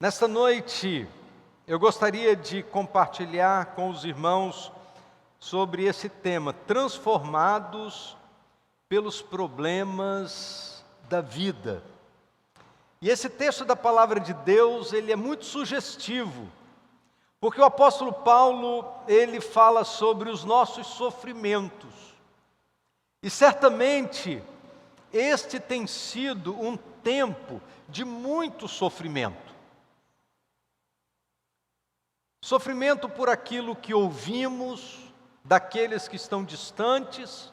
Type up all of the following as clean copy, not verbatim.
Nesta noite, eu gostaria de compartilhar com os irmãos sobre esse tema, transformados pelos problemas da vida. E esse texto da palavra de Deus, ele é muito sugestivo, porque o apóstolo Paulo, ele fala sobre os nossos sofrimentos. E certamente, este tem sido um tempo de muito sofrimento. Sofrimento por aquilo que ouvimos daqueles que estão distantes,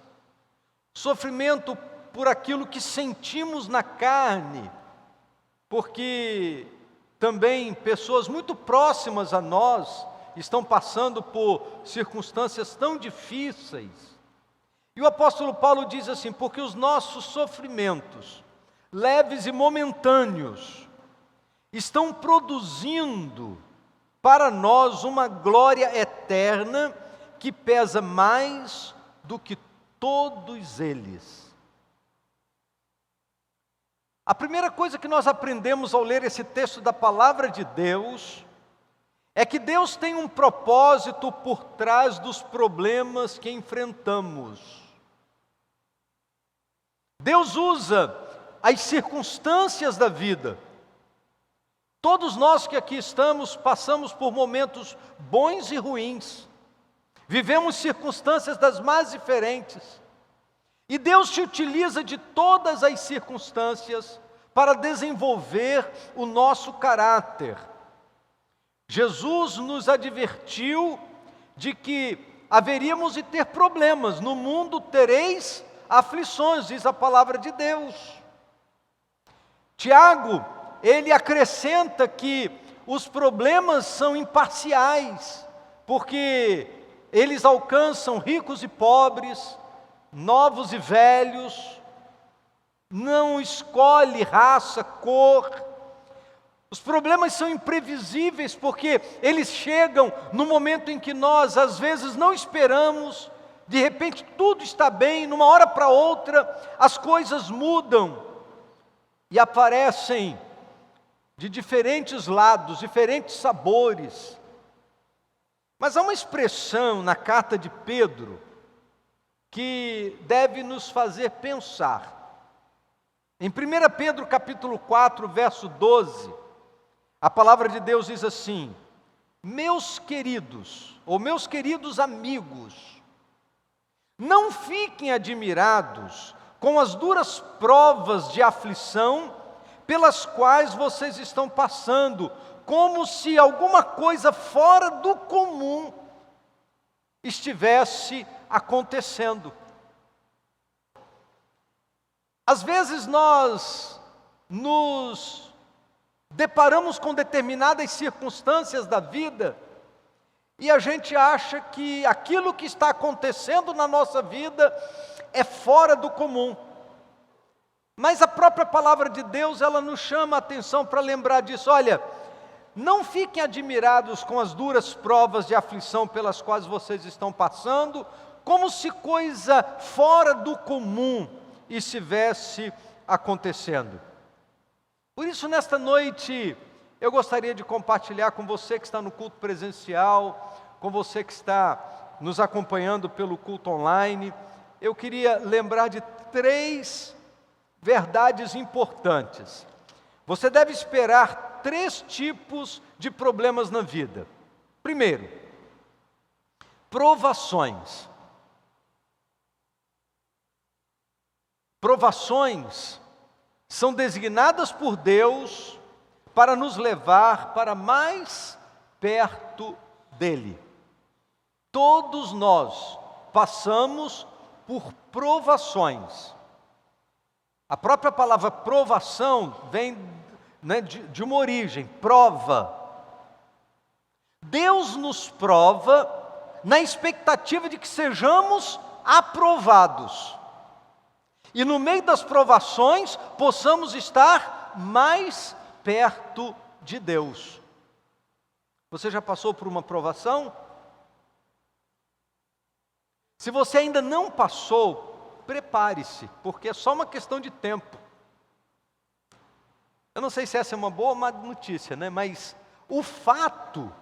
sofrimento por aquilo que sentimos na carne, porque também pessoas muito próximas a nós estão passando por circunstâncias tão difíceis. E o apóstolo Paulo diz assim: porque os nossos sofrimentos, leves e momentâneos, estão produzindo para nós uma glória eterna que pesa mais do que todos eles. A primeira coisa que nós aprendemos ao ler esse texto da palavra de Deus é que Deus tem um propósito por trás dos problemas que enfrentamos. Deus usa as circunstâncias da vida. Todos nós que aqui estamos passamos por momentos bons e ruins. Vivemos circunstâncias das mais diferentes. E Deus se utiliza de todas as circunstâncias para desenvolver o nosso caráter. Jesus nos advertiu de que haveríamos de ter problemas. No mundo tereis aflições, diz a palavra de Deus. Tiago, ele acrescenta que os problemas são imparciais, porque eles alcançam ricos e pobres, novos e velhos, não escolhe raça, cor. Os problemas são imprevisíveis, porque eles chegam no momento em que nós, às vezes, não esperamos. De repente tudo está bem, numa hora para outra, as coisas mudam e aparecem de diferentes lados, diferentes sabores. Mas há uma expressão na carta de Pedro que deve nos fazer pensar. Em 1 Pedro capítulo 4, verso 12, a palavra de Deus diz assim: meus queridos, ou meus queridos amigos, não fiquem admirados com as duras provas de aflição pelas quais vocês estão passando, como se alguma coisa fora do comum estivesse acontecendo. Às vezes nós nos deparamos com determinadas circunstâncias da vida e a gente acha que aquilo que está acontecendo na nossa vida é fora do comum. Mas a própria palavra de Deus, ela nos chama a atenção para lembrar disso. Olha, não fiquem admirados com as duras provas de aflição pelas quais vocês estão passando, como se coisa fora do comum estivesse acontecendo. Por isso, nesta noite, eu gostaria de compartilhar com você que está no culto presencial, com você que está nos acompanhando pelo culto online, eu queria lembrar de 3 verdades importantes. Você deve esperar 3 tipos de problemas na vida. Primeiro, provações. Provações são designadas por Deus para nos levar para mais perto dEle. Todos nós passamos por provações. A própria palavra provação vem de uma origem, prova. Deus nos prova na expectativa de que sejamos aprovados. E no meio das provações, possamos estar mais perto de Deus. Você já passou por uma provação? Se você ainda não passou, prepare-se, porque é só uma questão de tempo. Eu não sei se essa é uma boa ou má notícia, né? Mas o fato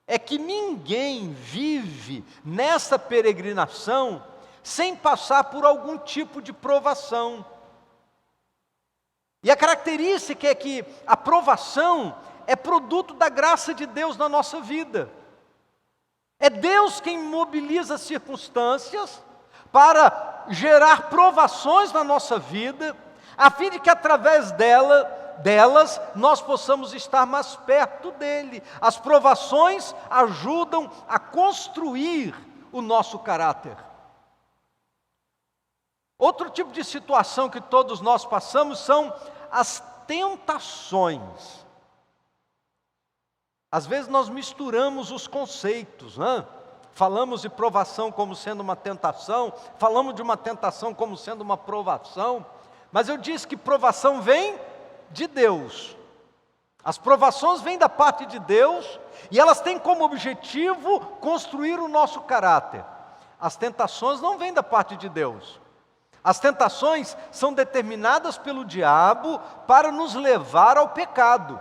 é que ninguém vive nessa peregrinação sem passar por algum tipo de provação. E a característica é que a provação é produto da graça de Deus na nossa vida. É Deus quem mobiliza as circunstâncias para gerar provações na nossa vida, a fim de que através delas nós possamos estar mais perto dEle. As provações ajudam a construir o nosso caráter. Outro tipo de situação que todos nós passamos são as tentações. Às vezes nós misturamos os conceitos, né? Falamos de provação como sendo uma tentação, falamos de uma tentação como sendo uma provação, mas eu disse que provação vem de Deus. As provações vêm da parte de Deus e elas têm como objetivo construir o nosso caráter. As tentações não vêm da parte de Deus. As tentações são determinadas pelo diabo para nos levar ao pecado.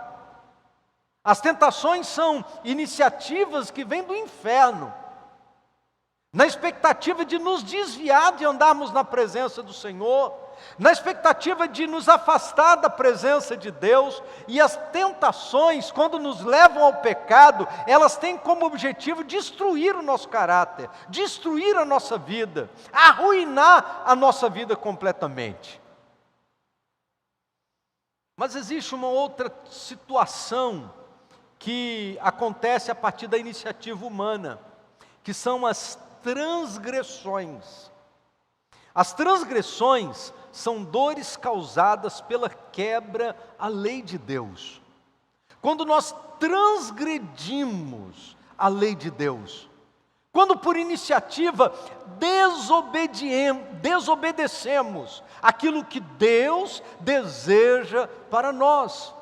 As tentações são iniciativas que vêm do inferno, na expectativa de nos desviar de andarmos na presença do Senhor, na expectativa de nos afastar da presença de Deus. E as tentações, quando nos levam ao pecado, elas têm como objetivo destruir o nosso caráter, destruir a nossa vida, arruinar a nossa vida completamente. Mas existe uma outra situação que acontece a partir da iniciativa humana, que são as transgressões. As transgressões são dores causadas pela quebra à lei de Deus. Quando nós transgredimos a lei de Deus, quando por iniciativa desobedecemos aquilo que Deus deseja para nós,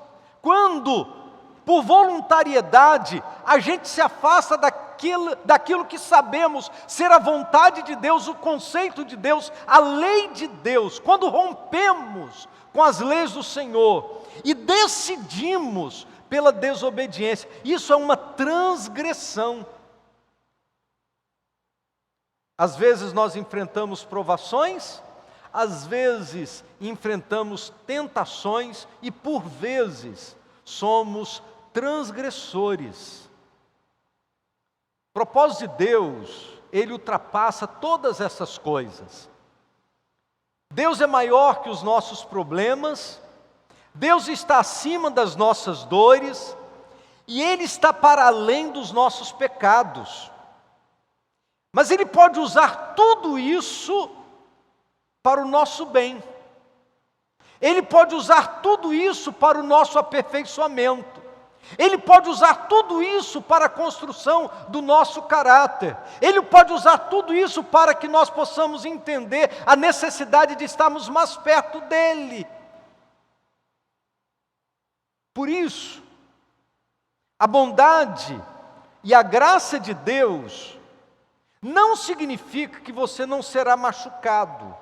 quando por voluntariedade a gente se afasta daquilo que sabemos ser a vontade de Deus, o conceito de Deus, a lei de Deus, quando rompemos com as leis do Senhor e decidimos pela desobediência, isso é uma transgressão. Às vezes nós enfrentamos provações, às vezes enfrentamos tentações e por vezes somos transgressores. O propósito de Deus, Ele ultrapassa todas essas coisas. Deus é maior que os nossos problemas, Deus está acima das nossas dores, e Ele está para além dos nossos pecados. Mas Ele pode usar tudo isso para o nosso bem. Ele pode usar tudo isso para o nosso aperfeiçoamento. Ele pode usar tudo isso para a construção do nosso caráter. Ele pode usar tudo isso para que nós possamos entender a necessidade de estarmos mais perto dEle. Por isso, a bondade e a graça de Deus não significa que você não será machucado.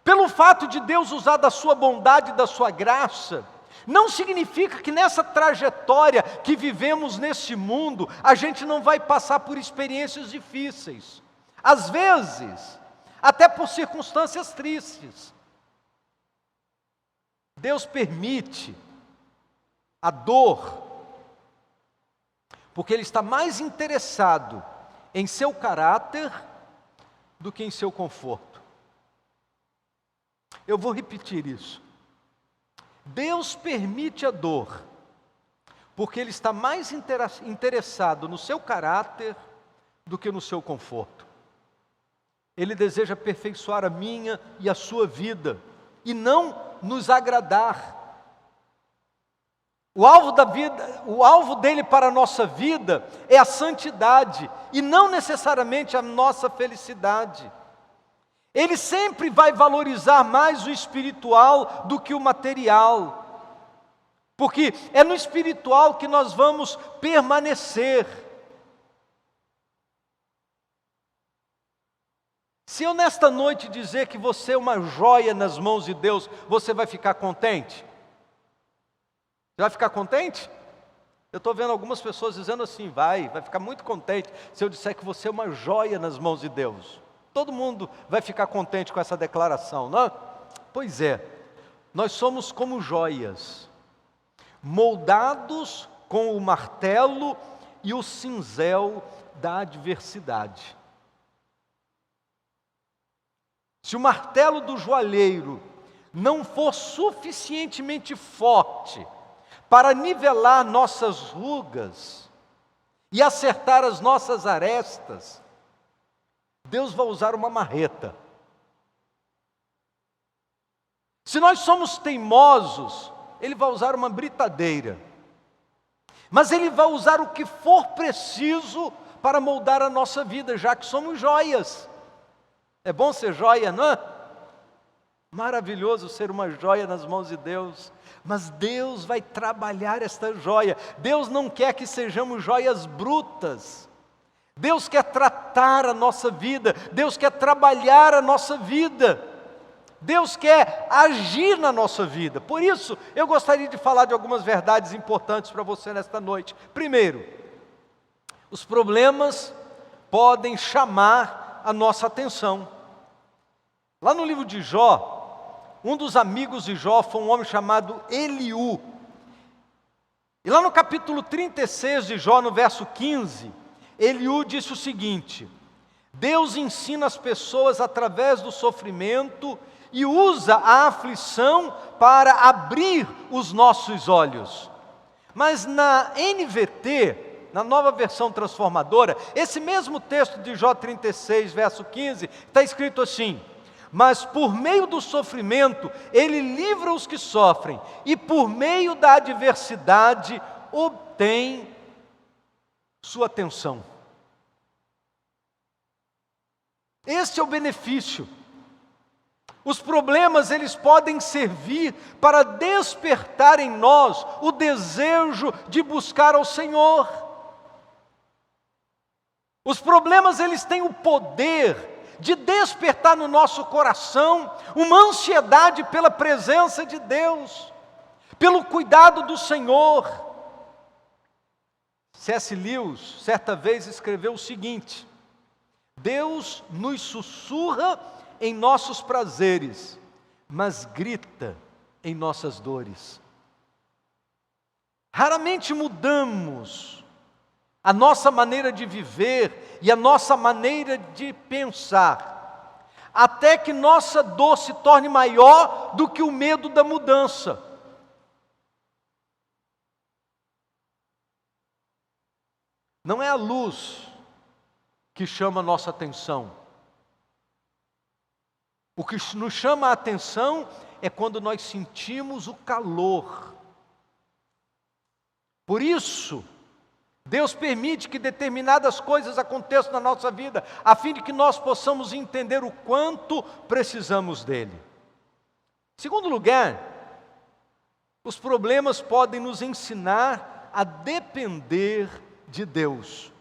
Pelo fato de Deus usar da sua bondade e da sua graça, não significa que nessa trajetória que vivemos nesse mundo, a gente não vai passar por experiências difíceis. Às vezes, até por circunstâncias tristes. Deus permite a dor, porque Ele está mais interessado em seu caráter do que em seu conforto. Eu vou repetir isso. Deus permite a dor, porque Ele está mais interessado no seu caráter do que no seu conforto. Ele deseja aperfeiçoar a minha e a sua vida, e não nos agradar. O alvo dele para a nossa vida é a santidade, e não necessariamente a nossa felicidade. Ele sempre vai valorizar mais o espiritual do que o material, porque é no espiritual que nós vamos permanecer. Se eu nesta noite dizer que você é uma joia nas mãos de Deus, você vai ficar contente? Você vai ficar contente? Eu estou vendo algumas pessoas dizendo assim, vai ficar muito contente se eu disser que você é uma joia nas mãos de Deus. Todo mundo vai ficar contente com essa declaração, não? Pois é, nós somos como joias, moldados com o martelo e o cinzel da adversidade. Se o martelo do joalheiro não for suficientemente forte para nivelar nossas rugas e acertar as nossas arestas, Deus vai usar uma marreta. Se nós somos teimosos, Ele vai usar uma britadeira. Mas Ele vai usar o que for preciso para moldar a nossa vida, já que somos joias. É bom ser joia, não é? Maravilhoso ser uma joia nas mãos de Deus. Mas Deus vai trabalhar esta joia. Deus não quer que sejamos joias brutas. Deus quer tratar a nossa vida. Deus quer trabalhar a nossa vida. Deus quer agir na nossa vida. Por isso, eu gostaria de falar de algumas verdades importantes para você nesta noite. Primeiro, os problemas podem chamar a nossa atenção. Lá no livro de Jó, um dos amigos de Jó foi um homem chamado Eliú. E lá no capítulo 36 de Jó, no verso 15, Eliú disse o seguinte: Deus ensina as pessoas através do sofrimento e usa a aflição para abrir os nossos olhos. Mas na NVT, na nova versão transformadora, esse mesmo texto de Jó 36, verso 15, está escrito assim: mas por meio do sofrimento, Ele livra os que sofrem, e por meio da adversidade, obtém sua atenção. Este é o benefício. Os problemas, eles podem servir para despertar em nós o desejo de buscar ao Senhor. Os problemas, eles têm o poder de despertar no nosso coração uma ansiedade pela presença de Deus, pelo cuidado do Senhor. C.S. Lewis, certa vez, escreveu o seguinte: Deus nos sussurra em nossos prazeres, mas grita em nossas dores. Raramente mudamos a nossa maneira de viver e a nossa maneira de pensar, até que nossa dor se torne maior do que o medo da mudança. Não é a luz que chama a nossa atenção. O que nos chama a atenção é quando nós sentimos o calor. Por isso, Deus permite que determinadas coisas aconteçam na nossa vida, a fim de que nós possamos entender o quanto precisamos dEle. Em segundo lugar, os problemas podem nos ensinar a depender de Deus.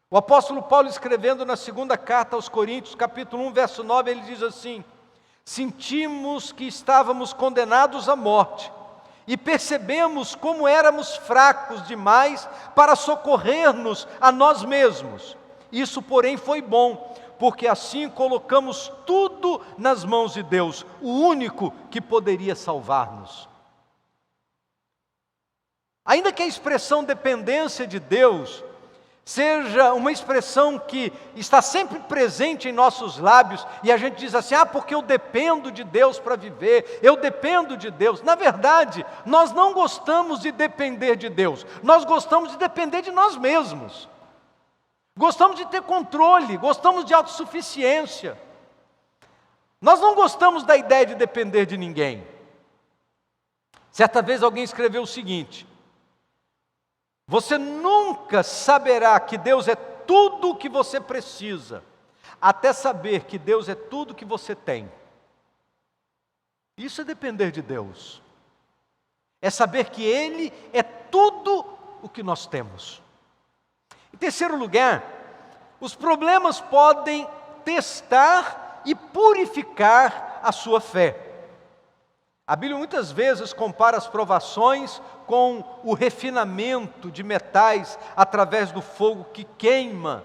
O apóstolo Paulo, escrevendo na segunda carta aos Coríntios, capítulo 1, verso 9, ele diz assim: sentimos que estávamos condenados à morte, e percebemos como éramos fracos demais para socorrer-nos a nós mesmos. Isso, porém, foi bom, porque assim colocamos tudo nas mãos de Deus, o único que poderia salvar-nos. Ainda que a expressão dependência de Deus seja uma expressão que está sempre presente em nossos lábios, e a gente diz assim: porque eu dependo de Deus para viver, eu dependo de Deus. Na verdade, nós não gostamos de depender de Deus, nós gostamos de depender de nós mesmos. Gostamos de ter controle, gostamos de autossuficiência. Nós não gostamos da ideia de depender de ninguém. Certa vez alguém escreveu o seguinte: você nunca saberá que Deus é tudo o que você precisa, até saber que Deus é tudo o que você tem. Isso é depender de Deus. É saber que Ele é tudo o que nós temos. Em terceiro lugar, os problemas podem testar e purificar a sua fé. A Bíblia muitas vezes compara as provações com o refinamento de metais através do fogo que queima,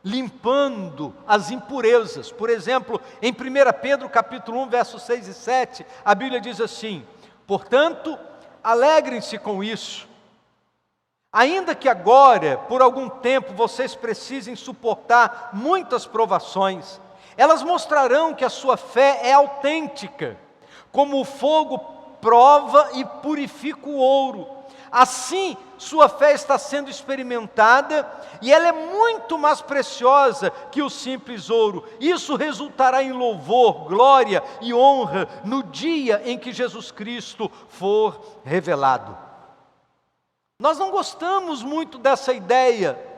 limpando as impurezas. Por exemplo, em 1 Pedro capítulo 1, versos 6 e 7, a Bíblia diz assim: portanto, alegrem-se com isso, ainda que agora, por algum tempo, vocês precisem suportar muitas provações, elas mostrarão que a sua fé é autêntica, como o fogo prova e purifica o ouro. Assim, sua fé está sendo experimentada e ela é muito mais preciosa que o simples ouro. Isso resultará em louvor, glória e honra no dia em que Jesus Cristo for revelado. Nós não gostamos muito dessa ideia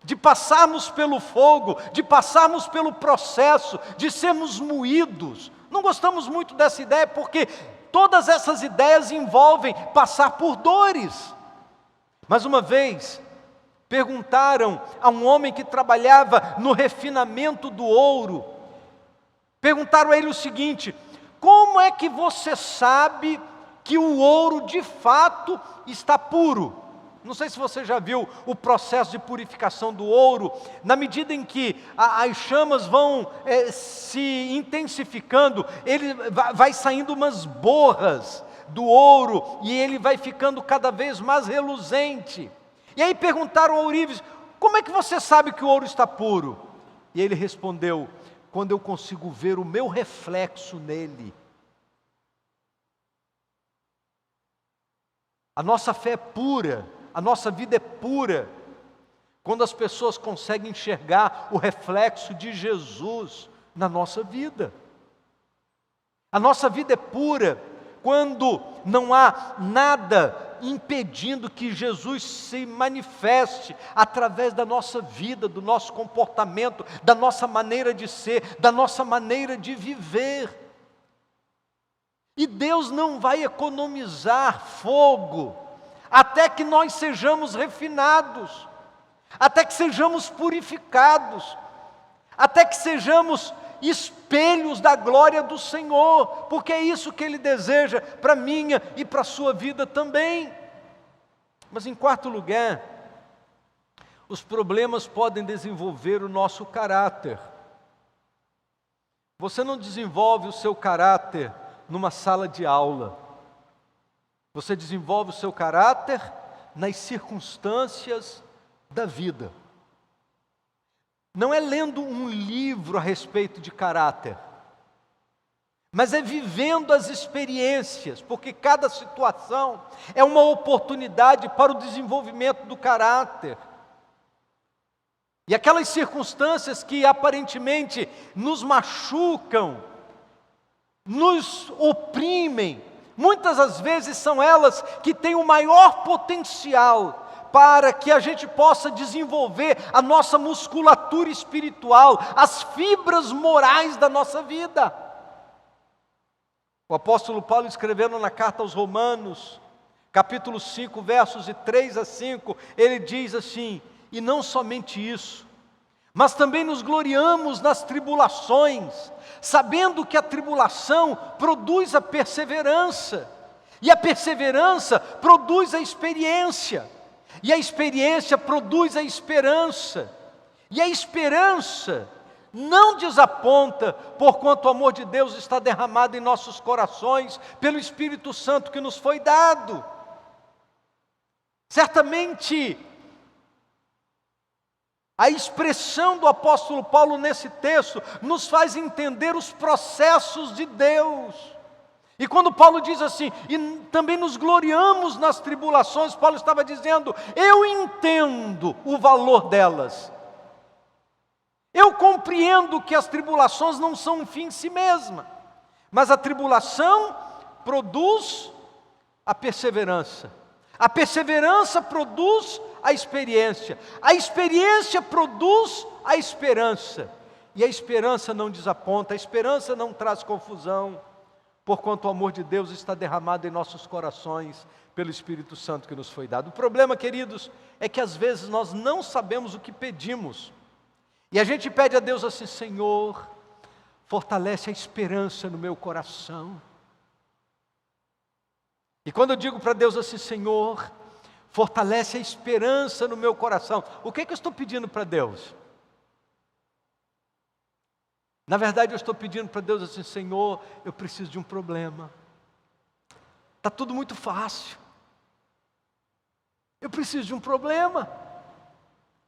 de passarmos pelo fogo, de passarmos pelo processo, de sermos moídos. Não gostamos muito dessa ideia porque todas essas ideias envolvem passar por dores. Mas uma vez, perguntaram a um homem que trabalhava no refinamento do ouro, perguntaram a ele o seguinte: como é que você sabe que o ouro de fato está puro? Não sei se você já viu o processo de purificação do ouro. Na medida em que as chamas vão se intensificando, ele vai saindo umas borras do ouro e ele vai ficando cada vez mais reluzente. E aí perguntaram ao ourives: como é que você sabe que o ouro está puro? E ele respondeu: quando eu consigo ver o meu reflexo nele. A nossa fé é pura, a nossa vida é pura, quando as pessoas conseguem enxergar o reflexo de Jesus na nossa vida. A nossa vida é pura quando não há nada impedindo que Jesus se manifeste através da nossa vida, do nosso comportamento, da nossa maneira de ser, da nossa maneira de viver. E Deus não vai economizar fogo até que nós sejamos refinados, até que sejamos purificados, até que sejamos espelhos da glória do Senhor, porque é isso que Ele deseja para a minha e para a sua vida também. Mas em quarto lugar, os problemas podem desenvolver o nosso caráter. Você não desenvolve o seu caráter numa sala de aula. Você desenvolve o seu caráter nas circunstâncias da vida. Não é lendo um livro a respeito de caráter, mas é vivendo as experiências, porque cada situação é uma oportunidade para o desenvolvimento do caráter. E aquelas circunstâncias que aparentemente nos machucam, nos oprimem, muitas das vezes são elas que têm o maior potencial para que a gente possa desenvolver a nossa musculatura espiritual, as fibras morais da nossa vida. O apóstolo Paulo, escrevendo na carta aos Romanos, capítulo 5, versos de 3 a 5, ele diz assim: e não somente isso, mas também nos gloriamos nas tribulações, sabendo que a tribulação produz a perseverança, e a perseverança produz a experiência, e a experiência produz a esperança, e a esperança não desaponta, porquanto o amor de Deus está derramado em nossos corações, pelo Espírito Santo que nos foi dado. Certamente, a expressão do apóstolo Paulo nesse texto nos faz entender os processos de Deus. E quando Paulo diz assim, e também nos gloriamos nas tribulações, Paulo estava dizendo: eu entendo o valor delas. Eu compreendo que as tribulações não são um fim em si mesma, mas a tribulação produz a perseverança produz a experiência produz a esperança, e a esperança não desaponta, a esperança não traz confusão, porquanto o amor de Deus está derramado em nossos corações pelo Espírito Santo que nos foi dado. O problema, queridos, é que às vezes nós não sabemos o que pedimos, E a gente pede a Deus assim: Senhor, fortalece a esperança no meu coração. E quando eu digo para Deus assim: Senhor, fortalece a esperança no meu coração, o que eu estou pedindo para Deus? Na verdade, eu estou pedindo para Deus assim: Senhor, eu preciso de um problema. Está tudo muito fácil. Eu preciso de um problema.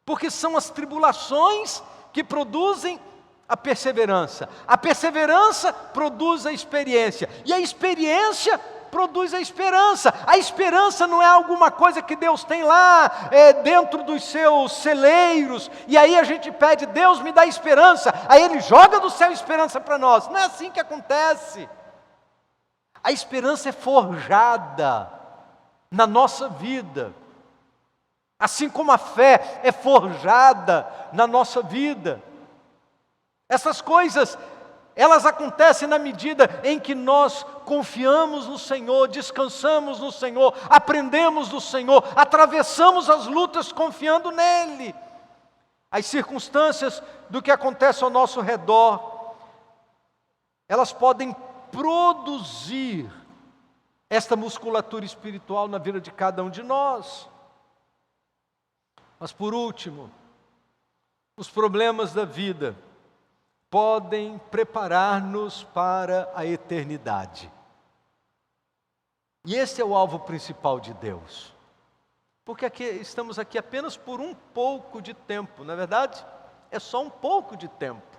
Porque são as tribulações que produzem a perseverança. A perseverança produz a experiência. E a experiência produz a esperança. A esperança não é alguma coisa que Deus tem lá dentro dos seus celeiros. E aí a gente pede: Deus me dá esperança. Aí Ele joga do céu esperança para nós. Não é assim que acontece. A esperança é forjada na nossa vida. Assim como a fé é forjada na nossa vida. Essas coisas, elas acontecem na medida em que nós confiamos no Senhor, descansamos no Senhor, aprendemos do Senhor, atravessamos as lutas confiando nele. As circunstâncias do que acontece ao nosso redor, elas podem produzir esta musculatura espiritual na vida de cada um de nós. Mas por último, os problemas da vida podem preparar-nos para a eternidade. E esse é o alvo principal de Deus. Porque estamos aqui apenas por um pouco de tempo, não é verdade? É só um pouco de tempo.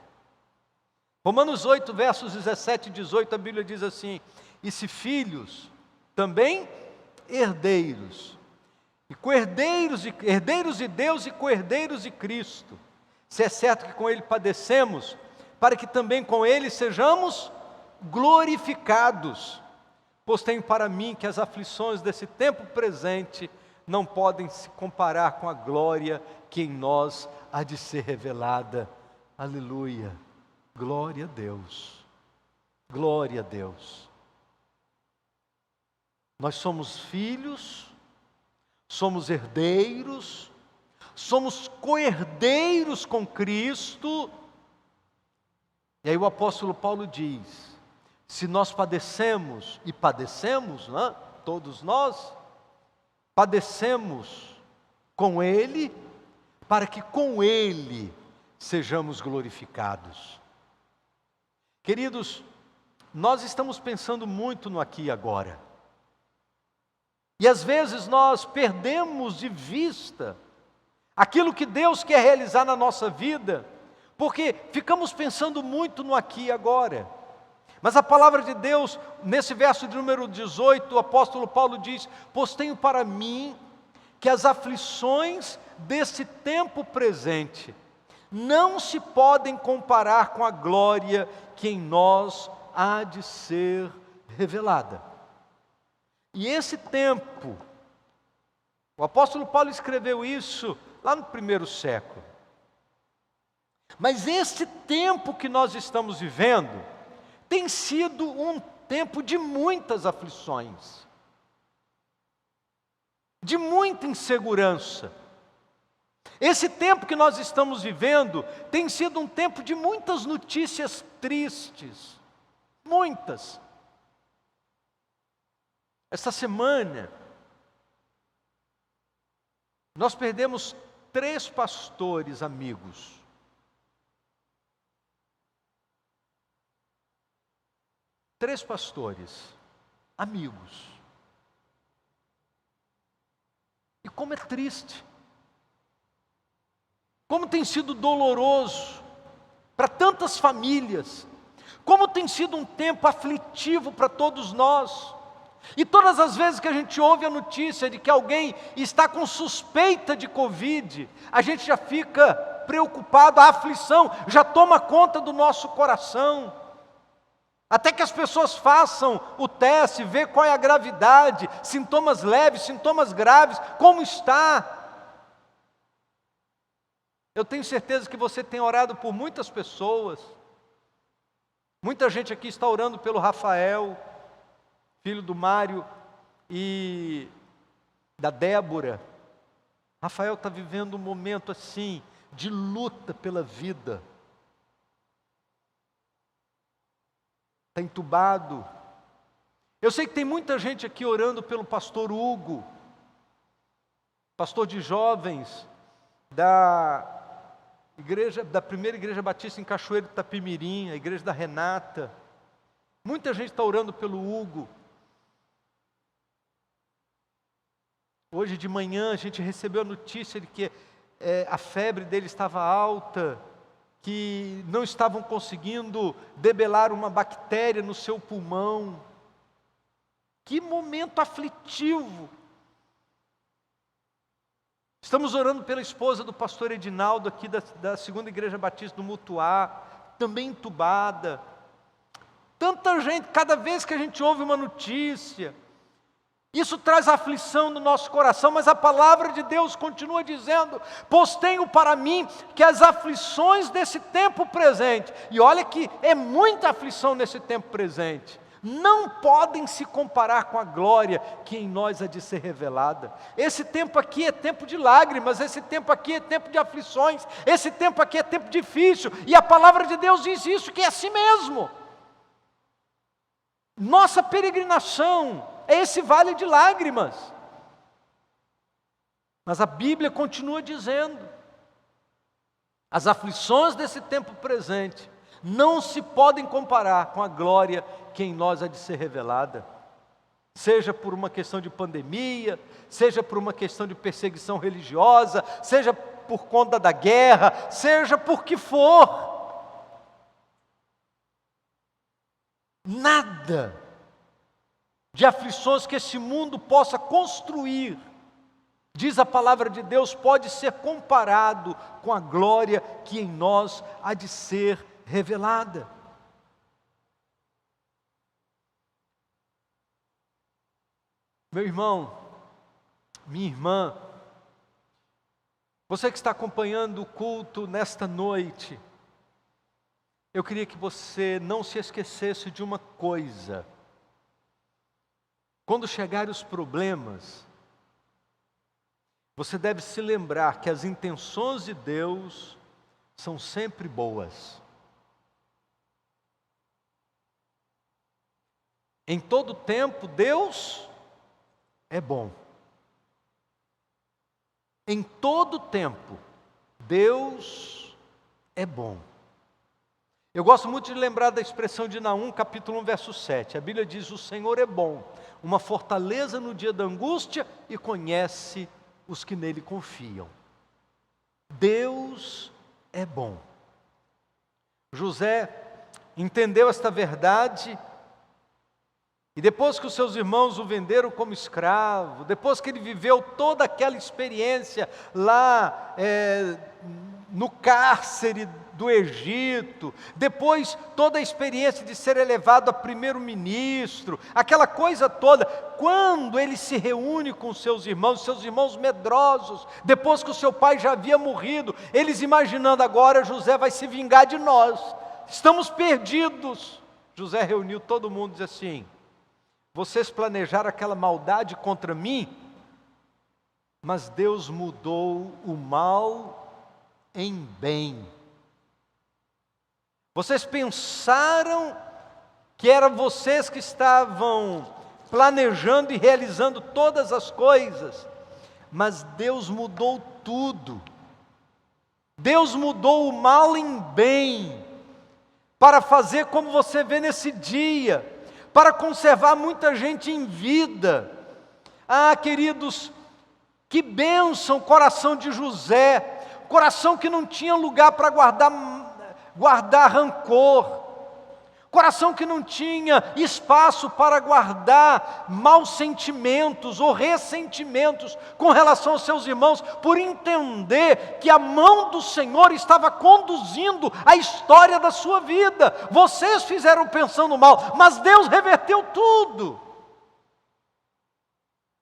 Romanos 8, versos 17 e 18, a Bíblia diz assim: e se filhos, também herdeiros. E co-herdeiros de Deus e co-herdeiros de Cristo. Se é certo que com Ele padecemos, para que também com Ele sejamos glorificados. Pois tenho para mim que as aflições desse tempo presente não podem se comparar com a glória que em nós há de ser revelada. Aleluia! Glória a Deus! Glória a Deus! Nós somos filhos, somos herdeiros, somos co-herdeiros com Cristo. E aí o apóstolo Paulo diz: se nós padecemos, e padecemos, né? Todos nós, padecemos com Ele, para que com Ele sejamos glorificados. Queridos, nós estamos pensando muito no aqui e agora. E às vezes nós perdemos de vista aquilo que Deus quer realizar na nossa vida, porque ficamos pensando muito no aqui e agora. Mas a palavra de Deus, nesse verso de número 18, o apóstolo Paulo diz: pois tenho para mim que as aflições desse tempo presente não se podem comparar com a glória que em nós há de ser revelada. E esse tempo, o apóstolo Paulo escreveu isso lá no primeiro século. Mas esse tempo que nós estamos vivendo tem sido um tempo de muitas aflições, de muita insegurança. Esse tempo que nós estamos vivendo tem sido um tempo de muitas notícias tristes, muitas. Esta semana, nós perdemos 3 pastores amigos. Três pastores amigos. E como é triste. Como tem sido doloroso para tantas famílias. Como tem sido um tempo aflitivo para todos nós. E todas as vezes que a gente ouve a notícia de que alguém está com suspeita de Covid, a gente já fica preocupado, a aflição já toma conta do nosso coração. Até que as pessoas façam o teste, ver qual é a gravidade, sintomas leves, sintomas graves, como está. Eu tenho certeza que você tem orado por muitas pessoas. Muita gente aqui está orando pelo Rafael, filho do Mário e da Débora. Rafael está vivendo um momento assim, de luta pela vida. Está entubado. Eu sei que tem muita gente aqui orando pelo pastor Hugo, pastor de jovens da primeira igreja batista em Cachoeiro de Itapemirim, a igreja da Renata. Muita gente está orando pelo Hugo. Hoje de manhã a gente recebeu a notícia de que a febre dele estava alta, que não estavam conseguindo debelar uma bactéria no seu pulmão. Que momento aflitivo! Estamos orando pela esposa do pastor Edinaldo, aqui da segunda igreja batista do Mutuá, também entubada. Tanta gente, cada vez que a gente ouve uma notícia, isso traz aflição no nosso coração, mas a palavra de Deus continua dizendo: pois tenho para mim que as aflições desse tempo presente, e olha que é muita aflição nesse tempo presente, não podem se comparar com a glória que em nós há de ser revelada. Esse tempo aqui é tempo de lágrimas, esse tempo aqui é tempo de aflições, esse tempo aqui é tempo difícil, e a palavra de Deus diz isso, que é assim mesmo. Nossa peregrinação é esse vale de lágrimas. Mas a Bíblia continua dizendo: as aflições desse tempo presente não se podem comparar com a glória que em nós há de ser revelada. Seja por uma questão de pandemia, seja por uma questão de perseguição religiosa, seja por conta da guerra, seja por que for. Nada de aflições que esse mundo possa construir, diz a palavra de Deus, pode ser comparado com a glória que em nós há de ser revelada. Meu irmão, minha irmã, você que está acompanhando o culto nesta noite, eu queria que você não se esquecesse de uma coisa: quando chegarem os problemas, você deve se lembrar que as intenções de Deus são sempre boas. Em todo tempo, Deus é bom. Em todo tempo, Deus é bom. Eu gosto muito de lembrar da expressão de Naum, capítulo 1, verso 7. A Bíblia diz: o Senhor é bom, uma fortaleza no dia da angústia, e conhece os que nele confiam. Deus é bom. José entendeu esta verdade, e depois que os seus irmãos o venderam como escravo, depois que ele viveu toda aquela experiência lá no cárcere do Egito, depois toda a experiência de ser elevado a primeiro-ministro, aquela coisa toda, quando ele se reúne com seus irmãos medrosos, depois que o seu pai já havia morrido, eles imaginando: agora José vai se vingar de nós, estamos perdidos. José reuniu todo mundo e disse assim: vocês planejaram aquela maldade contra mim, mas Deus mudou o mal em bem. Vocês pensaram que eram vocês que estavam planejando e realizando todas as coisas, mas Deus mudou tudo. Deus mudou o mal em bem, para fazer como você vê nesse dia, para conservar muita gente em vida. Ah, queridos, que bênção o coração de José, coração que não tinha lugar para guardar rancor, coração que não tinha espaço para guardar maus sentimentos ou ressentimentos com relação aos seus irmãos, por entender que a mão do Senhor estava conduzindo a história da sua vida. Vocês fizeram pensando mal, mas Deus reverteu tudo.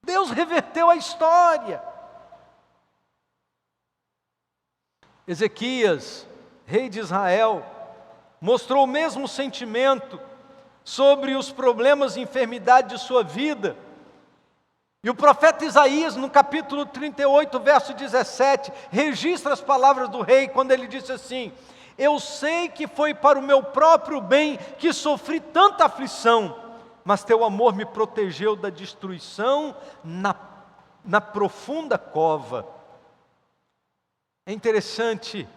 Deus reverteu a história. Ezequias, rei de Israel, mostrou o mesmo sentimento sobre os problemas e enfermidade de sua vida. E o profeta Isaías, no capítulo 38, verso 17, registra as palavras do rei, quando ele disse assim: eu sei que foi para o meu próprio bem que sofri tanta aflição, mas teu amor me protegeu da destruição na profunda cova. É interessante,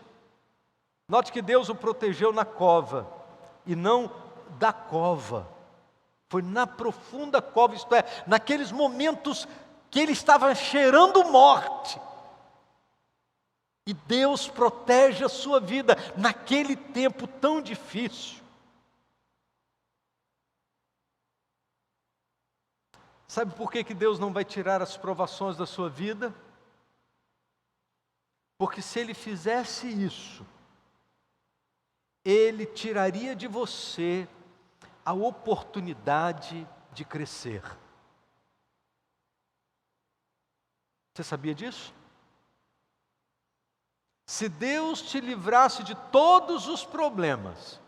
note que Deus o protegeu na cova, e não da cova. Foi na profunda cova, isto é, naqueles momentos que ele estava cheirando morte. E Deus protege a sua vida naquele tempo tão difícil. Sabe por que Deus não vai tirar as provações da sua vida? Porque se Ele fizesse isso, Ele tiraria de você a oportunidade de crescer. Você sabia disso? Se Deus te livrasse de todos os problemas,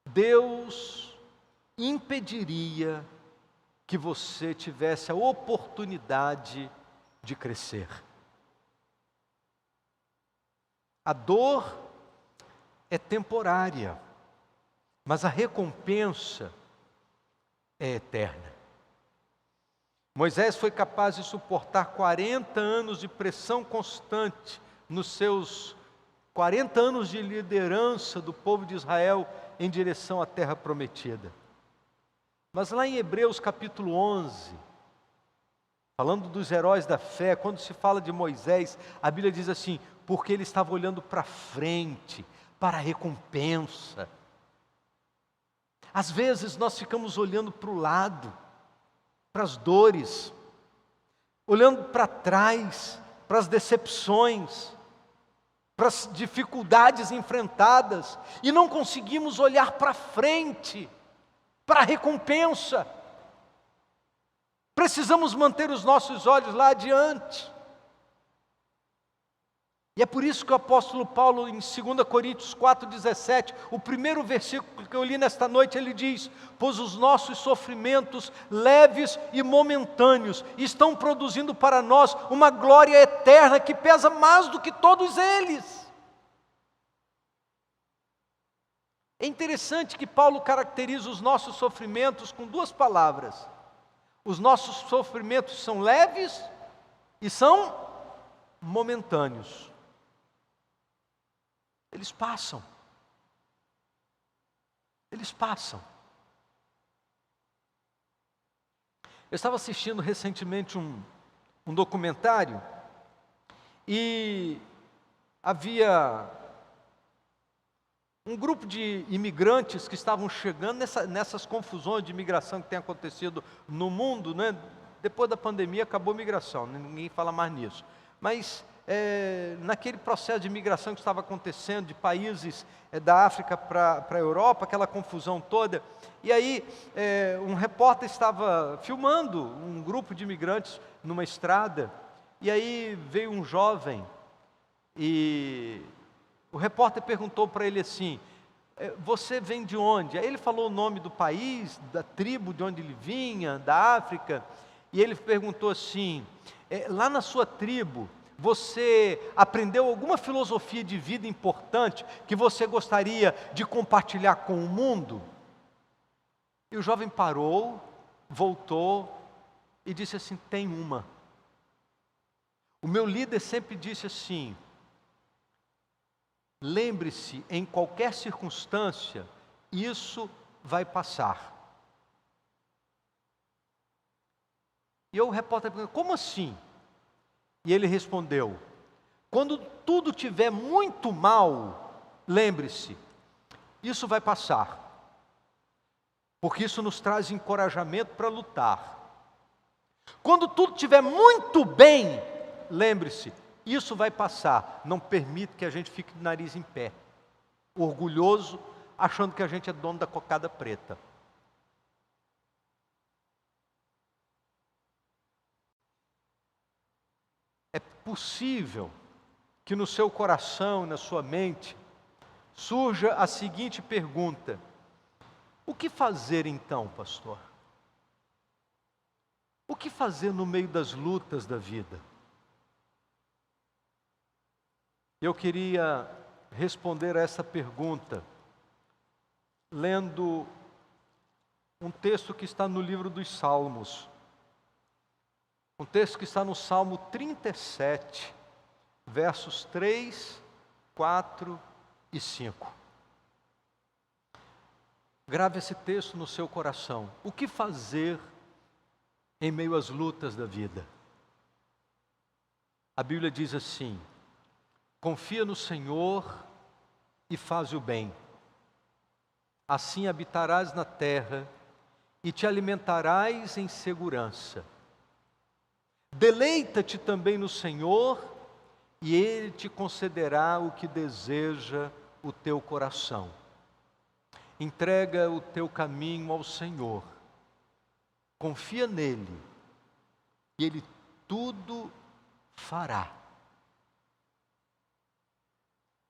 Deus impediria que você tivesse a oportunidade de crescer. A dor é temporária, mas a recompensa é eterna. Moisés foi capaz de suportar 40 anos de pressão constante nos seus 40 anos de liderança do povo de Israel em direção à terra prometida. Mas lá em Hebreus capítulo 11, falando dos heróis da fé, quando se fala de Moisés, a Bíblia diz assim: porque ele estava olhando para frente, para a recompensa. Às vezes nós ficamos olhando para o lado, para as dores, olhando para trás, para as decepções, para as dificuldades enfrentadas, e não conseguimos olhar para frente, para a recompensa. Precisamos manter os nossos olhos lá adiante. E é por isso que o apóstolo Paulo, em 2 Coríntios 4,17, o primeiro versículo que eu li nesta noite, ele diz: pois os nossos sofrimentos leves e momentâneos estão produzindo para nós uma glória eterna que pesa mais do que todos eles. É interessante que Paulo caracteriza os nossos sofrimentos com duas palavras: os nossos sofrimentos são leves e são momentâneos. Eles passam. Eles passam. Eu estava assistindo recentemente um documentário e havia um grupo de imigrantes que estavam chegando nessas confusões de imigração que tem acontecido no mundo, né? Depois da pandemia acabou a imigração, ninguém fala mais nisso. Mas naquele processo de imigração que estava acontecendo de países da África para a Europa, aquela confusão toda, e aí um repórter estava filmando um grupo de imigrantes numa estrada, e aí veio um jovem, e o repórter perguntou para ele assim: você vem de onde? Aí ele falou o nome do país, da tribo de onde ele vinha, da África, e ele perguntou assim: lá na sua tribo, você aprendeu alguma filosofia de vida importante que você gostaria de compartilhar com o mundo? E o jovem parou, voltou e disse assim: tem uma. O meu líder sempre disse assim: lembre-se, em qualquer circunstância, isso vai passar. E o repórter perguntou: como assim? E ele respondeu: quando tudo estiver muito mal, lembre-se, isso vai passar. Porque isso nos traz encorajamento para lutar. Quando tudo estiver muito bem, lembre-se, isso vai passar. Não permita que a gente fique de nariz em pé, orgulhoso, achando que a gente é dono da cocada preta. É possível que no seu coração, na sua mente, surja a seguinte pergunta: o que fazer então, pastor? O que fazer no meio das lutas da vida? Eu queria responder a essa pergunta lendo um texto que está no livro dos Salmos. Um texto que está no Salmo 37, versos 3, 4 e 5. Grave esse texto no seu coração. O que fazer em meio às lutas da vida? A Bíblia diz assim: confia no Senhor e faz o bem. Assim habitarás na terra e te alimentarás em segurança. Deleita-te também no Senhor e Ele te concederá o que deseja o teu coração. Entrega o teu caminho ao Senhor. Confia nele e Ele tudo fará.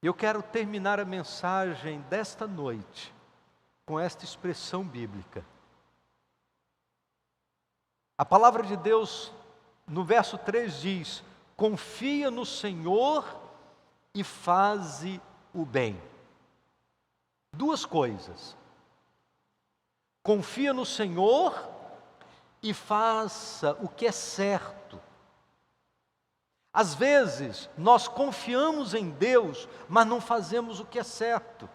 Eu quero terminar a mensagem desta noite com esta expressão bíblica. A palavra de Deus, no verso 3 diz: confia no Senhor e faze o bem. Duas coisas. Confia no Senhor e faça o que é certo. Às vezes, nós confiamos em Deus, mas não fazemos o que é certo.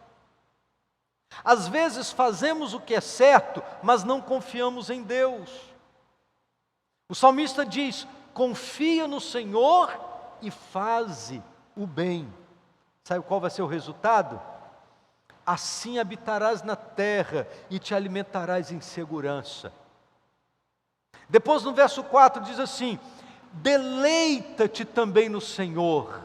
Às vezes, fazemos o que é certo, mas não confiamos em Deus. O salmista diz: confia no Senhor e faze o bem. Sabe qual vai ser o resultado? Assim habitarás na terra e te alimentarás em segurança. Depois no verso 4 diz assim: deleita-te também no Senhor.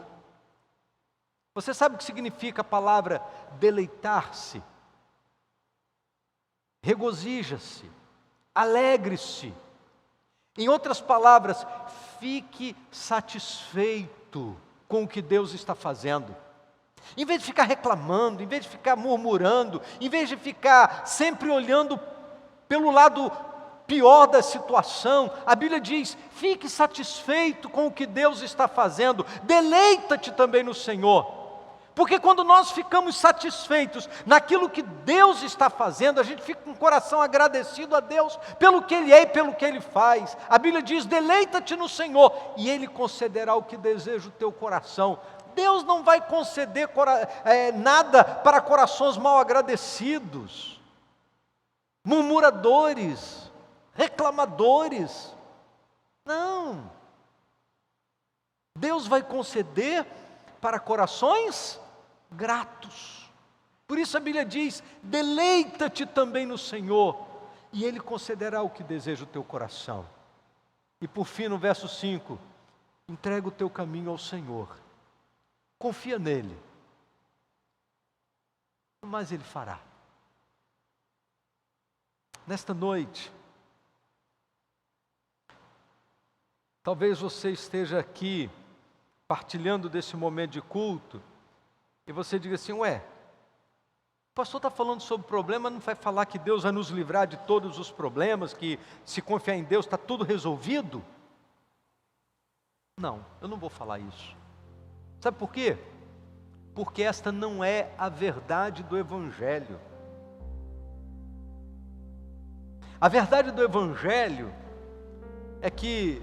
Você sabe o que significa a palavra deleitar-se? Regozija-se, alegre-se. Em outras palavras, fique satisfeito com o que Deus está fazendo. Em vez de ficar reclamando, em vez de ficar murmurando, em vez de ficar sempre olhando pelo lado pior da situação, a Bíblia diz: fique satisfeito com o que Deus está fazendo, deleita-te também no Senhor. Porque quando nós ficamos satisfeitos naquilo que Deus está fazendo, a gente fica com o coração agradecido a Deus pelo que Ele é e pelo que Ele faz. A Bíblia diz: deleita-te no Senhor e Ele concederá o que deseja o teu coração. Deus não vai conceder nada para corações mal agradecidos, murmuradores, reclamadores. Não. Deus vai conceder para corações gratos. Por isso a Bíblia diz: deleita-te também no Senhor e Ele concederá o que deseja o teu coração. E por fim, no verso 5, entrega o teu caminho ao Senhor. Confia nele, mas Ele fará. Nesta noite, talvez você esteja aqui partilhando desse momento de culto e você diga assim: ué, o pastor está falando sobre problema, não vai falar que Deus vai nos livrar de todos os problemas, que se confiar em Deus está tudo resolvido? Não, eu não vou falar isso. Sabe por quê? Porque esta não é a verdade do Evangelho. A verdade do Evangelho é que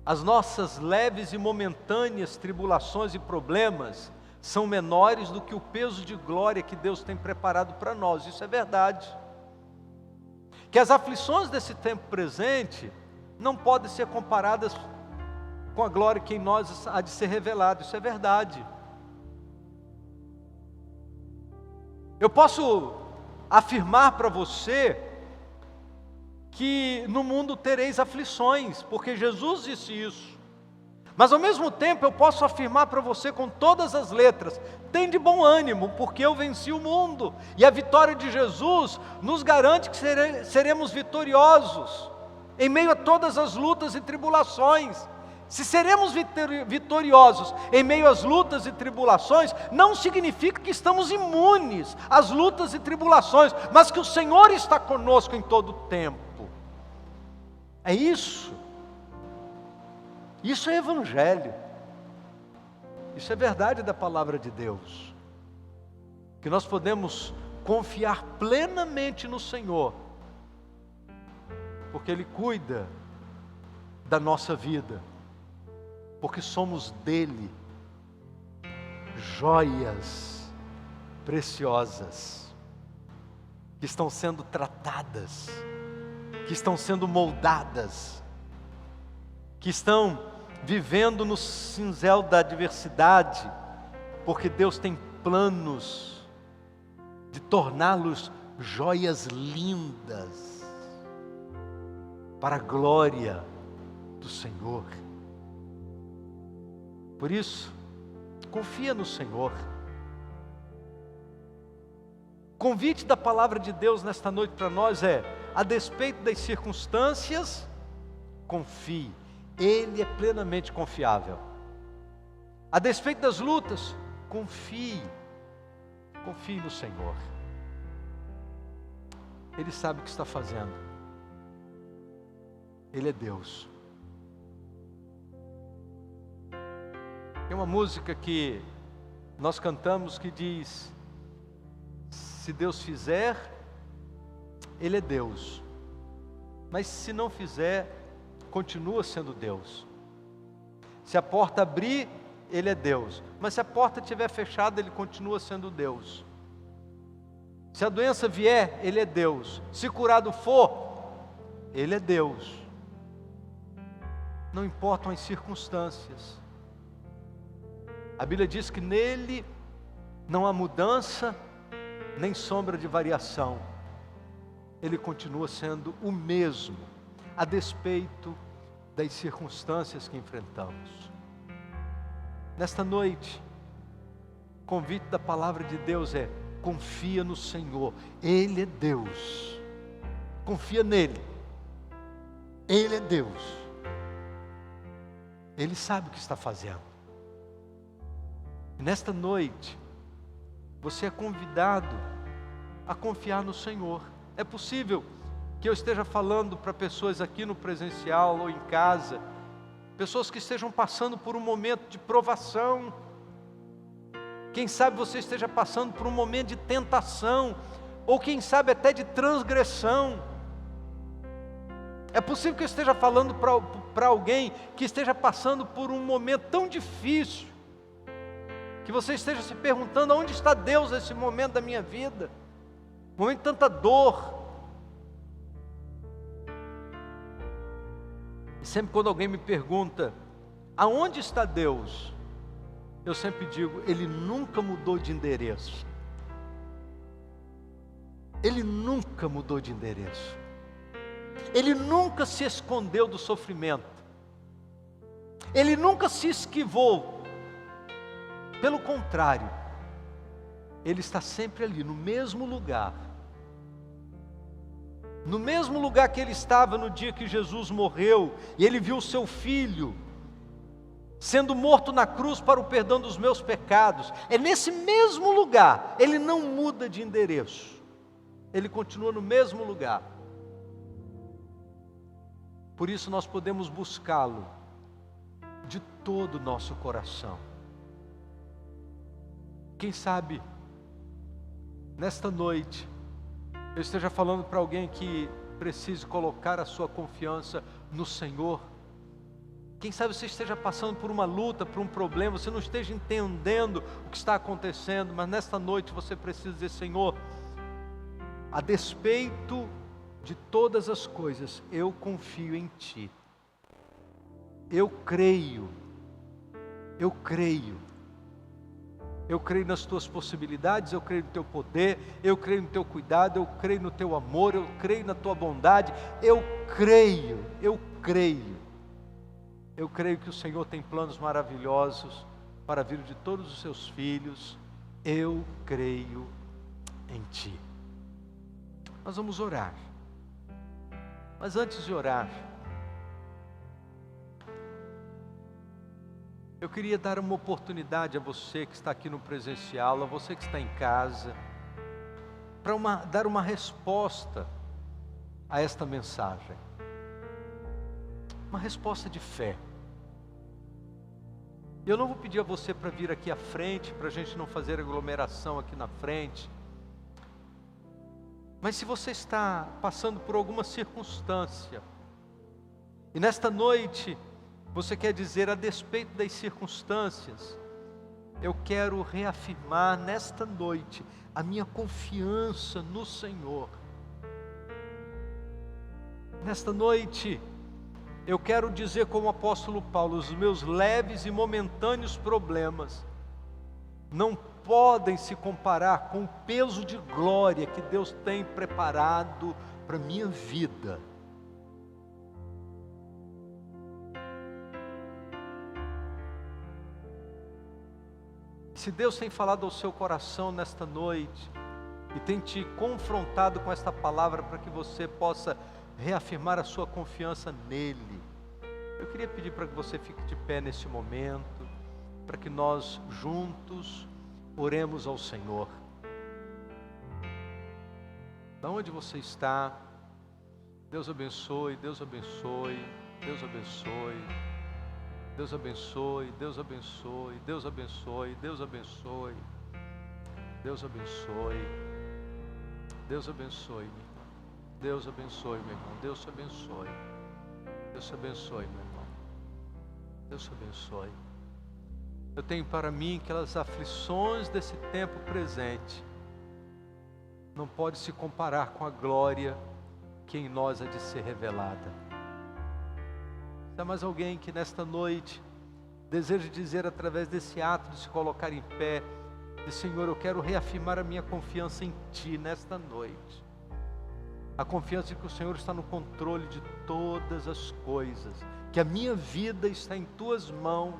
as nossas leves e momentâneas tribulações e problemas são menores do que o peso de glória que Deus tem preparado para nós. Isso é verdade. Que as aflições desse tempo presente não podem ser comparadas com a glória que em nós há de ser revelada. Isso é verdade. Eu posso afirmar para você que no mundo tereis aflições, porque Jesus disse isso. Mas ao mesmo tempo eu posso afirmar para você com todas as letras: tem de bom ânimo, porque eu venci o mundo. E a vitória de Jesus nos garante que seremos vitoriosos em meio a todas as lutas e tribulações. Se seremos vitoriosos em meio às lutas e tribulações, não significa que estamos imunes às lutas e tribulações, mas que o Senhor está conosco em todo o tempo. É isso. Isso é evangelho. Isso é verdade da palavra de Deus. Que nós podemos confiar plenamente no Senhor, porque Ele cuida da nossa vida, porque somos dele, joias preciosas, que estão sendo tratadas, que estão sendo moldadas, que estão vivendo no cinzel da adversidade, porque Deus tem planos de torná-los joias lindas, para a glória do Senhor. Por isso, confia no Senhor. O convite da palavra de Deus nesta noite para nós é: a despeito das circunstâncias, confie. Ele é plenamente confiável. A despeito das lutas, confie. Confie no Senhor. Ele sabe o que está fazendo. Ele é Deus. Tem uma música que nós cantamos que diz: se Deus fizer, Ele é Deus. Mas se não fizer, continua sendo Deus. Se a porta abrir, Ele é Deus. Mas se a porta estiver fechada, Ele continua sendo Deus. Se a doença vier, Ele é Deus. Se curado for, Ele é Deus. Não importam as circunstâncias. A Bíblia diz que nele não há mudança, nem sombra de variação. Ele continua sendo o mesmo, a despeito das circunstâncias que enfrentamos. Nesta noite, o convite da palavra de Deus é: confia no Senhor. Ele é Deus. Confia nele. Ele é Deus. Ele sabe o que está fazendo. E nesta noite, você é convidado a confiar no Senhor. É possível que eu esteja falando para pessoas aqui no presencial ou em casa, pessoas que estejam passando por um momento de provação. Quem sabe você esteja passando por um momento de tentação, ou quem sabe até de transgressão. É possível que eu esteja falando para alguém que esteja passando por um momento tão difícil, que você esteja se perguntando: onde está Deus nesse momento da minha vida? Um momento de tanta dor. E sempre quando alguém me pergunta: aonde está Deus? Eu sempre digo: Ele nunca mudou de endereço. Ele nunca mudou de endereço. Ele nunca se escondeu do sofrimento. Ele nunca se esquivou. Pelo contrário, Ele está sempre ali, no mesmo lugar. No mesmo lugar que Ele estava no dia que Jesus morreu, e Ele viu o seu Filho sendo morto na cruz para o perdão dos meus pecados. É nesse mesmo lugar. Ele não muda de endereço. Ele continua no mesmo lugar. Por isso nós podemos buscá-lo de todo o nosso coração. Quem sabe, nesta noite, eu esteja falando para alguém que precise colocar a sua confiança no Senhor. Quem sabe você esteja passando por uma luta, por um problema, você não esteja entendendo o que está acontecendo, mas nesta noite você precisa dizer: Senhor, a despeito de todas as coisas, eu confio em Ti. Eu creio. Eu creio nas Tuas possibilidades, eu creio no Teu poder, eu creio no Teu cuidado, eu creio no Teu amor, eu creio na Tua bondade, eu creio. Eu creio que o Senhor tem planos maravilhosos para a vida de todos os Seus filhos. Eu creio em Ti. Nós vamos orar. Mas antes de orar, eu queria dar uma oportunidade a você que está aqui no presencial, a você que está em casa, para dar uma resposta a esta mensagem. uma resposta de fé. Eu não vou pedir a você para vir aqui à frente, para a gente não fazer aglomeração aqui na frente. Mas se você está passando por alguma circunstância, e nesta noite você quer dizer, a despeito das circunstâncias, eu quero reafirmar nesta noite a minha confiança no Senhor. Nesta noite, eu quero dizer como o apóstolo Paulo, os meus leves e momentâneos problemas não podem se comparar com o peso de glória que Deus tem preparado para a minha vida. Se Deus tem falado ao seu coração nesta noite e tem te confrontado com esta palavra para que você possa reafirmar a sua confiança nele, eu queria pedir para que você fique de pé nesse momento, para que nós juntos oremos ao Senhor. Da onde você está, Deus abençoe, Deus abençoe, Deus abençoe, Deus abençoe, Deus abençoe, Deus abençoe, Deus abençoe, Deus abençoe, Deus abençoe, meu irmão. Deus abençoe, meu irmão. Deus te abençoe. Deus te abençoe, meu irmão. Deus te abençoe. Eu tenho para mim que as aflições desse tempo presente não pode se comparar com a glória que em nós há de ser revelada. Se há mais alguém que nesta noite deseja dizer através desse ato de se colocar em pé, de Senhor, eu quero reafirmar a minha confiança em Ti nesta noite. A confiança de que o Senhor está no controle de todas as coisas, que a minha vida está em Tuas mãos,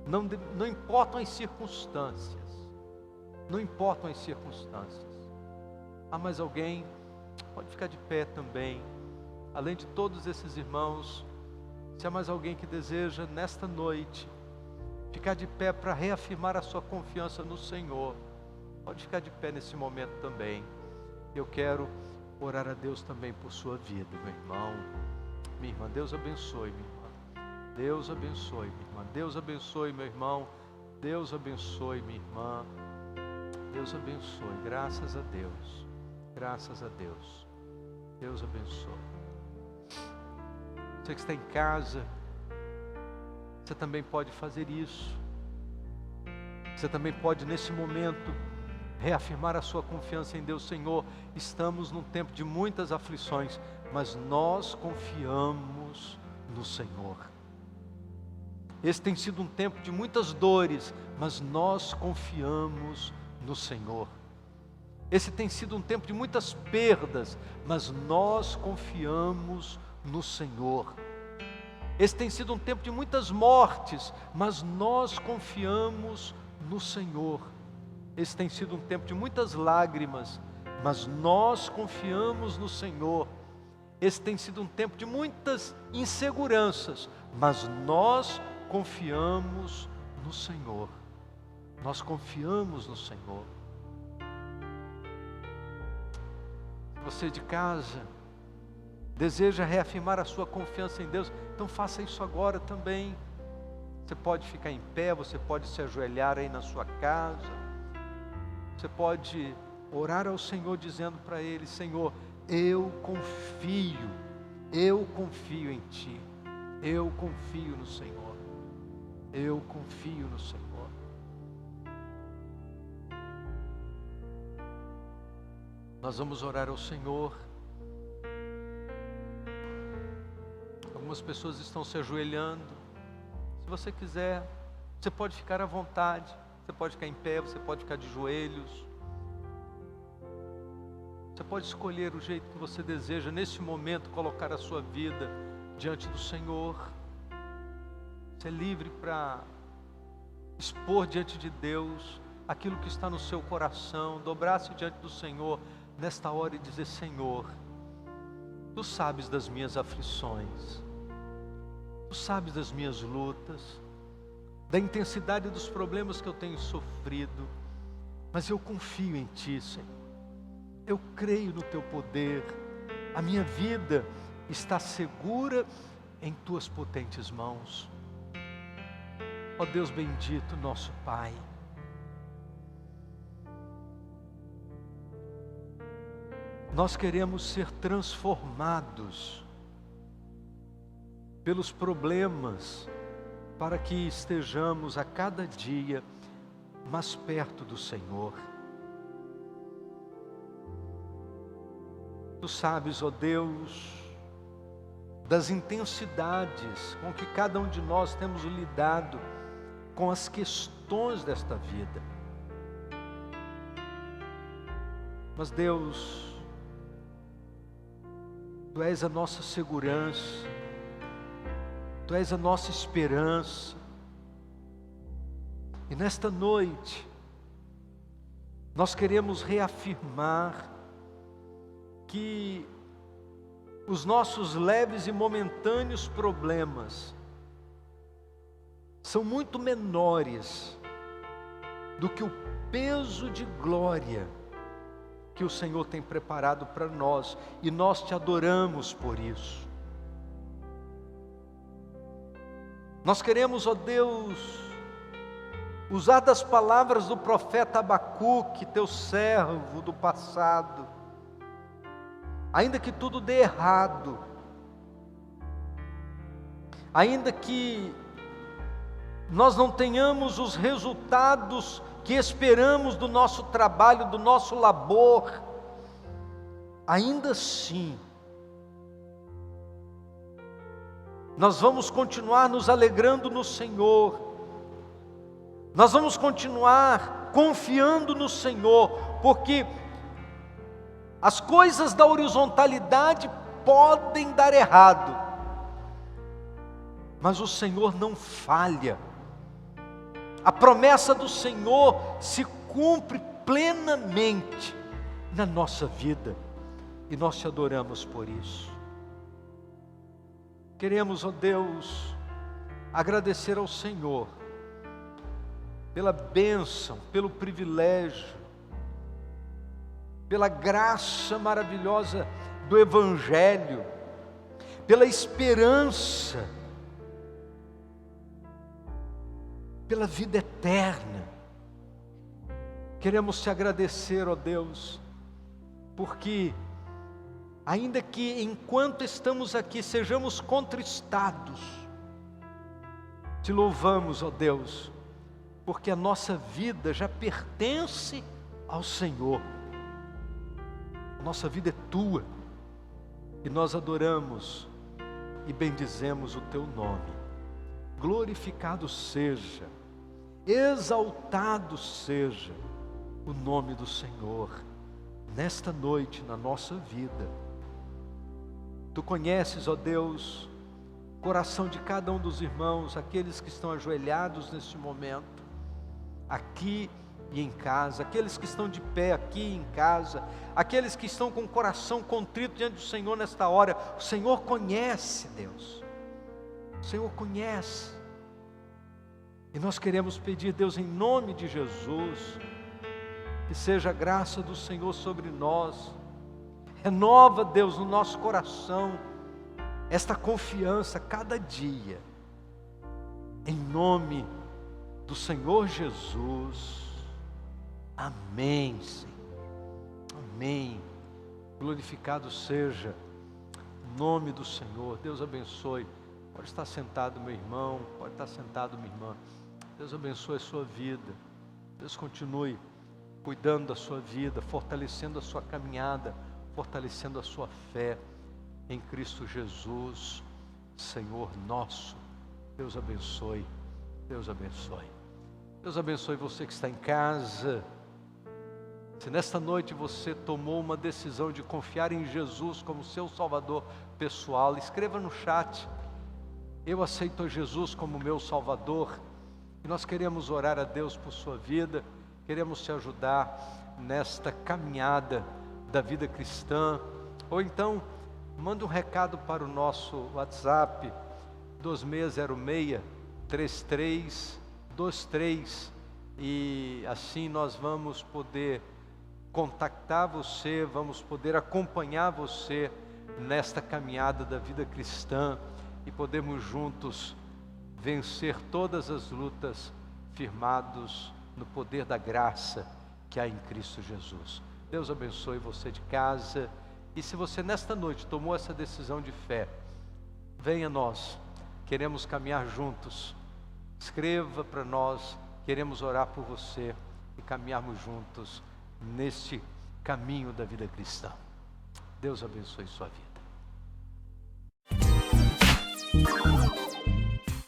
não importam as circunstâncias, não importam as circunstâncias. Há mais alguém? Pode ficar de pé também. Além de todos esses irmãos, se há mais alguém que deseja nesta noite ficar de pé para reafirmar a sua confiança no Senhor, pode ficar de pé nesse momento também. Eu quero orar a Deus também por sua vida, meu irmão, minha irmã. Deus abençoe, minha irmã. Deus abençoe, minha irmã. Deus abençoe, meu irmão. Deus abençoe, minha irmã. Deus abençoe. Graças a Deus. Graças a Deus. Deus abençoe. Você que está em casa, você também pode fazer isso. Você também pode, nesse momento, reafirmar a sua confiança em Deus. Senhor, estamos num tempo de muitas aflições, mas nós confiamos no Senhor. Esse tem sido um tempo de muitas dores, mas nós confiamos no Senhor. Esse tem sido um tempo de muitas perdas, mas nós confiamos no Senhor. Esse tem sido um tempo de muitas mortes, mas nós confiamos no Senhor. Esse tem sido um tempo de muitas lágrimas, mas nós confiamos no Senhor. Esse tem sido um tempo de muitas inseguranças, mas nós confiamos no Senhor. Nós confiamos no Senhor. Você de casa deseja reafirmar a sua confiança em Deus, então faça isso agora também. Você pode ficar em pé, você pode se ajoelhar aí na sua casa. Você pode orar ao Senhor dizendo para Ele: Senhor, eu confio em Ti, eu confio no Senhor, eu confio no Senhor. Nós vamos orar ao Senhor. Algumas pessoas estão se ajoelhando. Se você quiser, você pode ficar à vontade. Você pode ficar em pé, você pode ficar de joelhos. Você pode escolher o jeito que você deseja, nesse momento, colocar a sua vida diante do Senhor. Você é livre para expor diante de Deus aquilo que está no seu coração, dobrar-se diante do Senhor nesta hora e dizer: Senhor, Tu sabes das minhas aflições, Tu sabes das minhas lutas, da intensidade dos problemas que eu tenho sofrido, mas eu confio em Ti, Senhor. Eu creio no Teu poder. A minha vida está segura em tuas potentes mãos. Ó Deus bendito, nosso Pai, nós queremos ser transformados pelos problemas, para que estejamos a cada dia mais perto do Senhor. Tu sabes, ó Deus, das intensidades com que cada um de nós temos lidado com as questões desta vida. Mas Deus, Tu és a nossa segurança, Tu és a nossa esperança. E nesta noite, nós queremos reafirmar que os nossos leves e momentâneos problemas são muito menores do que o peso de glória que o Senhor tem preparado para nós, e nós te adoramos por isso. Nós queremos, ó Deus, usar das palavras do profeta Abacuque, teu servo do passado. Ainda que tudo dê errado, ainda que nós não tenhamos os resultados que esperamos do nosso trabalho, do nosso labor, ainda assim, nós vamos continuar nos alegrando no Senhor, nós vamos continuar confiando no Senhor, porque as coisas da horizontalidade podem dar errado, mas o Senhor não falha. A promessa do Senhor se cumpre plenamente na nossa vida, e nós te adoramos por isso. Queremos, ó Deus, agradecer ao Senhor pela bênção, pelo privilégio, pela graça maravilhosa do Evangelho, pela esperança, pela vida eterna. Queremos te agradecer, ó Deus, porque ainda que enquanto estamos aqui sejamos contristados, te louvamos, ó Deus, porque a nossa vida já pertence ao Senhor. A nossa vida é tua, e nós adoramos e bendizemos o teu nome. Glorificado seja, exaltado seja o nome do Senhor nesta noite na nossa vida. Tu conheces, ó Deus, o coração de cada um dos irmãos, aqueles que estão ajoelhados neste momento, aqui e em casa, aqueles que estão de pé aqui em casa, aqueles que estão com o coração contrito diante do Senhor nesta hora. O Senhor conhece, Deus, o Senhor conhece, e nós queremos pedir, Deus, em nome de Jesus, que seja a graça do Senhor sobre nós. Renova, Deus, no nosso coração esta confiança cada dia, em nome do Senhor Jesus. Amém, Senhor. Amém. Glorificado seja o nome do Senhor. Deus abençoe. Pode estar sentado, meu irmão. Pode estar sentado, minha irmã. Deus abençoe a sua vida. Deus continue cuidando da sua vida, fortalecendo a sua caminhada, fortalecendo a sua fé em Cristo Jesus, Senhor nosso. Deus abençoe. Deus abençoe. Deus abençoe você que está em casa. Se nesta noite você tomou uma decisão de confiar em Jesus como seu Salvador pessoal, escreva no chat: eu aceito Jesus como meu Salvador. E nós queremos orar a Deus por sua vida, queremos te ajudar nesta caminhada da vida cristã. Ou então, manda um recado para o nosso WhatsApp, 2606-3323, e assim nós vamos poder contactar você, vamos poder acompanhar você nesta caminhada da vida cristã, e podemos juntos vencer todas as lutas, firmados no poder da graça que há em Cristo Jesus. Deus abençoe você de casa. E se você nesta noite tomou essa decisão de fé, venha nós, queremos caminhar juntos. Escreva para nós, queremos orar por você e caminharmos juntos neste caminho da vida cristã. Deus abençoe sua vida.